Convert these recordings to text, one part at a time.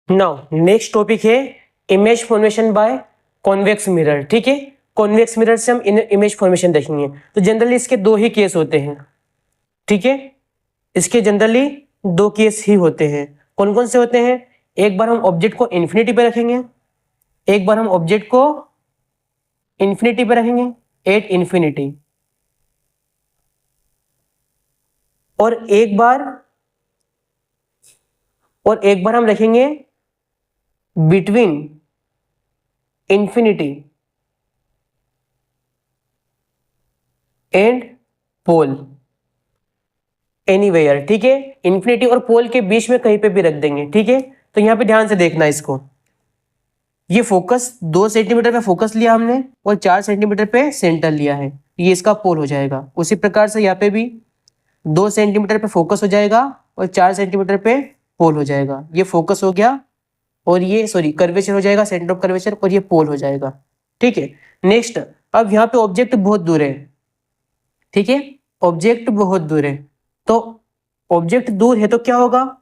Now next topic है image formation by convex mirror. ठीक है, कॉन्वेक्स मिरर से हम इमेज फॉर्मेशन देखेंगे। तो जनरली इसके दो ही केस होते हैं। ठीक है, इसके जनरली दो केस ही होते हैं। कौन कौन से होते हैं? एक बार हम ऑब्जेक्ट को इन्फिनिटी पे रखेंगे, एक बार हम ऑब्जेक्ट को इन्फिनिटी पे रखेंगे, एट इन्फिनिटी, और एक बार हम रखेंगे between infinity and pole anywhere. ठीक है, इंफिनिटी और पोल के बीच में कहीं पे भी रख देंगे। ठीक है, तो यहां पे ध्यान से देखना इसको। ये फोकस 2 सेंटीमीटर पे फोकस लिया हमने और 4 सेंटीमीटर पे सेंटर लिया है, ये इसका पोल हो जाएगा। उसी प्रकार से यहाँ पे भी 2 सेंटीमीटर पे फोकस हो जाएगा और 4 सेंटीमीटर पे पोल हो जाएगा। ये फोकस हो गया और ये कर्वेचर हो जाएगा, सेंटर ऑफ कर्वेचर, और ये पोल हो जाएगा। ठीक है, नेक्स्ट, अब यहाँ पे ऑब्जेक्ट बहुत दूर है। ठीक है, ऑब्जेक्ट बहुत दूर है, तो ऑब्जेक्ट दूर है तो क्या होगा?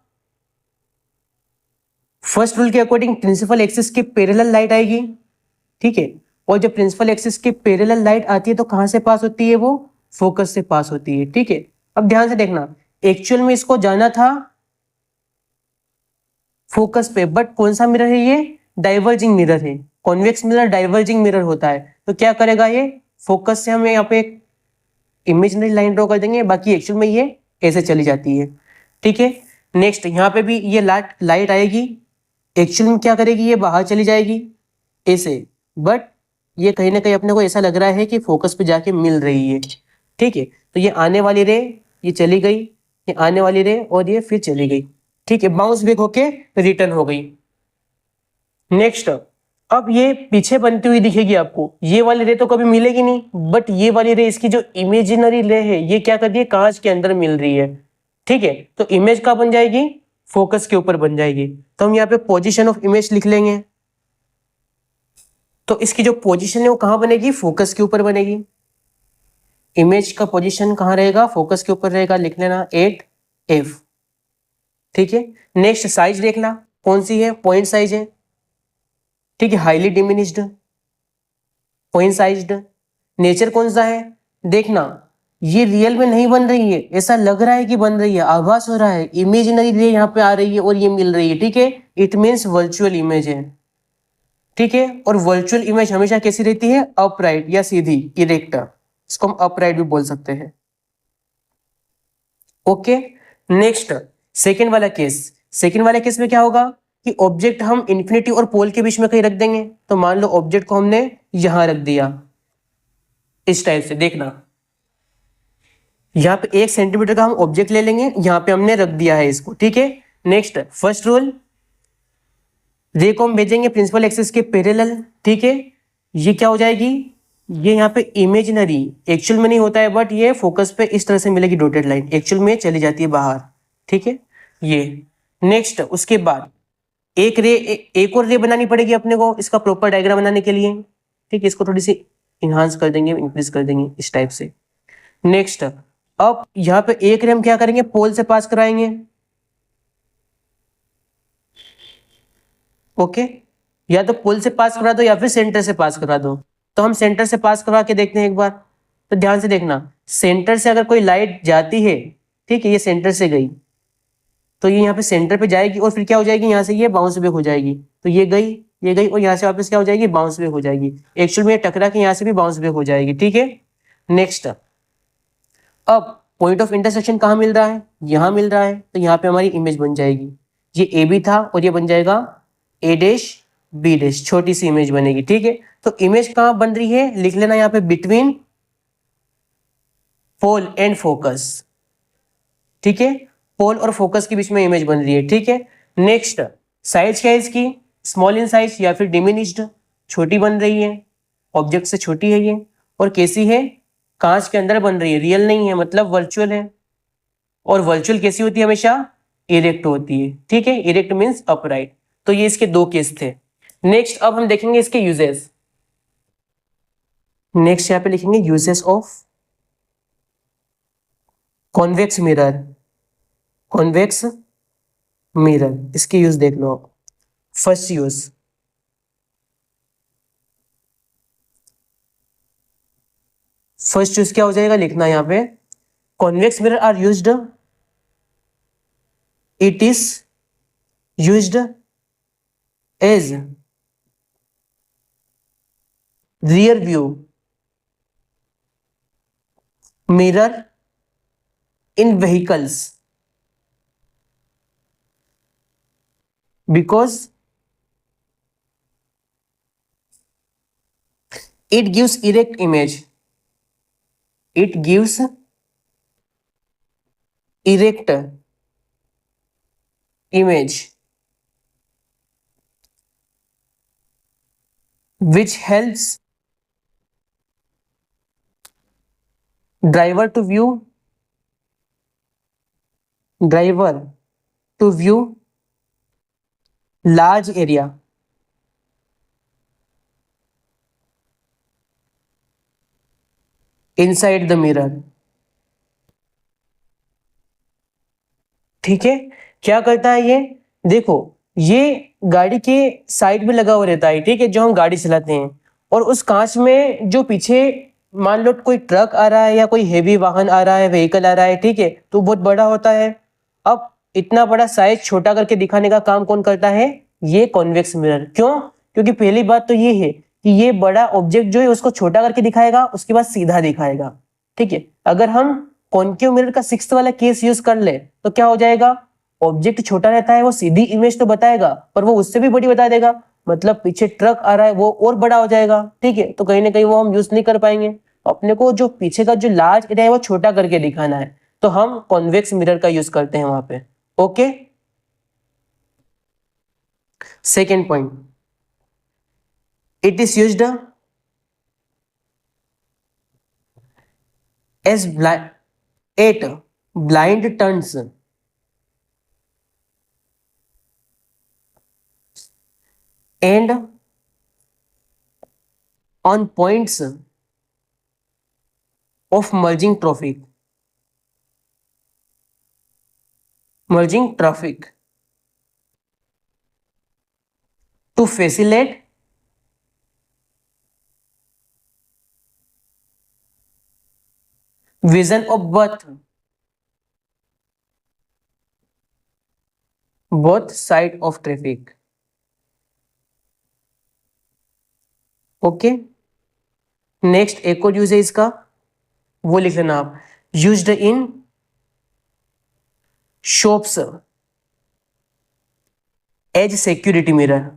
फर्स्ट रूल के अकॉर्डिंग प्रिंसिपल एक्सिस के पैरेलल लाइट आएगी। ठीक है, और जब प्रिंसिपल एक्सिस के पैरेलल लाइट आती है तो कहां से पास होती है? वो फोकस से पास होती है। ठीक है, अब ध्यान से देखना, एक्चुअल में इसको जाना था फोकस पे, बट कौन सा मिरर है? ये डाइवर्जिंग मिरर है। कॉन्वेक्स मिरर डाइवर्जिंग मिरर होता है, तो क्या करेगा ये? फोकस से हमें यहाँ पे एक इमेजिनरी लाइन ड्रॉ कर देंगे, बाकी एक्चुअल में ये ऐसे चली जाती है। ठीक है, नेक्स्ट, यहाँ पे भी ये लाइट आएगी, एक्चुअल में क्या करेगी? ये बाहर चली जाएगी ऐसे, बट ये कहीं ना कहीं अपने को ऐसा लग रहा है कि फोकस पे जाके मिल रही है। ठीक है, तो ये आने वाली रे, ये चली गई, ये आने वाली रे, और ये फिर चली गई। ठीक है, बाउंस बैक होके रिटर्न हो गई। नेक्स्ट, अब ये पीछे बनती हुई दिखेगी आपको, ये वाली रे तो कभी मिलेगी नहीं, बट ये वाली रे, इसकी जो इमेजिनरी रे है, ये क्या कर रही है? कांच के अंदर मिल रही है। ठीक है, तो इमेज कहाँ बन जाएगी? फोकस के ऊपर बन जाएगी। तो हम यहाँ पे पोजीशन ऑफ इमेज लिख लेंगे, तो इसकी जो पोजीशन है वो कहां बनेगी? फोकस के ऊपर बनेगी। इमेज का पोजीशन कहां रहेगा? फोकस के ऊपर रहेगा, लिख लेना 8F। ठीक है, नेक्स्ट साइज देखना, कौन सी है? पॉइंट साइज है। ठीक है, highly diminished, point sized. Nature कौन सा है? देखना, ये रियल में नहीं बन रही है, ऐसा लग रहा है कि बन रही है, आभास हो रहा है, इमेजिनरी रे यहाँ पे आ रही है और ये मिल रही है। ठीक है, इट मीन्स वर्चुअल इमेज है। ठीक है, और वर्चुअल इमेज हमेशा कैसी रहती है? अपराइट या सीधी, इरेक्ट, इसको हम अपराइट भी बोल सकते हैं। ओके, नेक्स्ट, सेकेंड वाला केस में क्या होगा कि ऑब्जेक्ट हम इंफिनिटी और पोल के बीच में कहीं रख देंगे। तो मान लो ऑब्जेक्ट को हमने यहां रख दिया, इस टाइप से। देखना, यहां पे 1 सेंटीमीटर का हम ऑब्जेक्ट ले लेंगे, यहां पे हमने रख दिया है इसको। ठीक है, नेक्स्ट, फर्स्ट रूल, रे को हम भेजेंगे प्रिंसिपल एक्सिस के पैरेलल। ठीक है, ये क्या हो जाएगी? ये यहाँ पे इमेजिनरी, एक्चुअल में नहीं होता है, बट ये फोकस पे इस तरह से मिलेगी डॉटेड लाइन, एक्चुअल में चली जाती है बाहर। ठीक है, ये नेक्स्ट, उसके बाद एक और रे बनानी पड़ेगी अपने को इसका प्रॉपर डायग्राम बनाने के लिए। ठीक है, इसको थोड़ी सी इनहांस कर देंगे, इंक्रीज कर देंगे इस टाइप से। नेक्स्ट, अब यहाँ पे एक रे हम क्या करेंगे? पोल से पास कराएंगे। ओके, या तो पोल से पास करा दो या फिर सेंटर से पास करा दो। तो हम सेंटर से पास करवा के देखते हैं एक बार। तो ध्यान से देखना, सेंटर से अगर कोई लाइट जाती है, ठीक है, ये सेंटर से गई, तो ये यहाँ पे सेंटर पे जाएगी और फिर क्या हो जाएगी? यहाँ से ये बाउंस बैक हो जाएगी। तो ये गई और यहाँ से वापस क्या हो जाएगी? बाउंस बैक हो जाएगी। एक्चुअल में ये टकरा के यहाँ से भी बाउंस बैक हो जाएगी। ठीक है, नेक्स्ट, अब पॉइंट ऑफ इंटरसेक्शन कहाँ मिल रहा है? यहाँ मिल रहा है, तो यहाँ पे हमारी इमेज बन जाएगी। ये ए बी था और ये बन जाएगा ए डैश बी डैश, छोटी सी इमेज बनेगी। ठीक है, तो इमेज कहां बन रही है? लिख लेना यहाँ पे बिटवीन पोल एंड फोकस। ठीक है, पोल और फोकस के बीच में इमेज बन रही है। ठीक है, नेक्स्ट, साइज क्या है इसकी? स्मॉल इन साइज या फिर डिमिनिश्ड, छोटी बन रही है, ऑब्जेक्ट से छोटी है ये। और कैसी है? कांच के अंदर बन रही है, रियल नहीं है, मतलब वर्चुअल है। और वर्चुअल कैसी होती है? हमेशा इरेक्ट होती है। ठीक है, इरेक्ट मीन्स अपराइट। तो ये इसके दो केस थे। नेक्स्ट, अब हम देखेंगे इसके यूजेस। नेक्स्ट यहां पे लिखेंगे uses of convex mirror. Convex mirror, इसके यूज देख लो आप। फर्स्ट यूज, फर्स्ट यूज क्या हो जाएगा लिखना यहाँ पे, convex mirror are used, it is used as rear view mirror in vehicles because it gives erect image, it gives erect image which helps driver to view large area inside the mirror। ठीक है, क्या करता है ये, देखो ये गाड़ी के साइड में लगा हुआ रहता है, ठीक है, जो हम गाड़ी चलाते हैं, और उस कांच में जो पीछे मान लो कोई ट्रक आ रहा है या कोई हेवी वाहन आ रहा है, व्हीकल आ रहा है, ठीक है, तो बहुत बड़ा होता है। अब इतना बड़ा साइज छोटा करके दिखाने का काम कौन करता है, ये कॉन्वेक्स मिरर। क्यों, क्योंकि पहली बात तो ये है कि ये बड़ा ऑब्जेक्ट जो है उसको छोटा करके दिखाएगा, उसके बाद सीधा दिखाएगा। ठीक है, अगर हम कॉन्केव मिरर का सिक्स्थ वाला केस यूज कर ले तो क्या हो जाएगा, ऑब्जेक्ट छोटा रहता है, वो सीधी इमेज तो बताएगा पर वो उससे भी बड़ी बता देगा, मतलब पीछे ट्रक आ रहा है वो और बड़ा हो जाएगा। ठीक है, तो कहीं ना कहीं वो हम यूज नहीं कर पाएंगे, अपने को जो पीछे का जो लार्ज एरिया है वो छोटा करके दिखाना है, तो हम कॉन्वेक्स मिरर का यूज करते हैं वहां पे। Okay, second point, it is used as at blind turns and on points of merging traffic to facilitate vision of both side of traffic। Okay, next एक और यूज है इसका, वो लिख लेना आप, used in shops as security mirror.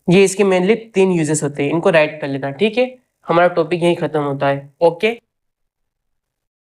ये इसके मेनली 3 यूजेस होते हैं, इनको राइट कर लेना। ठीक है, हमारा टॉपिक यही खत्म होता है। ओके।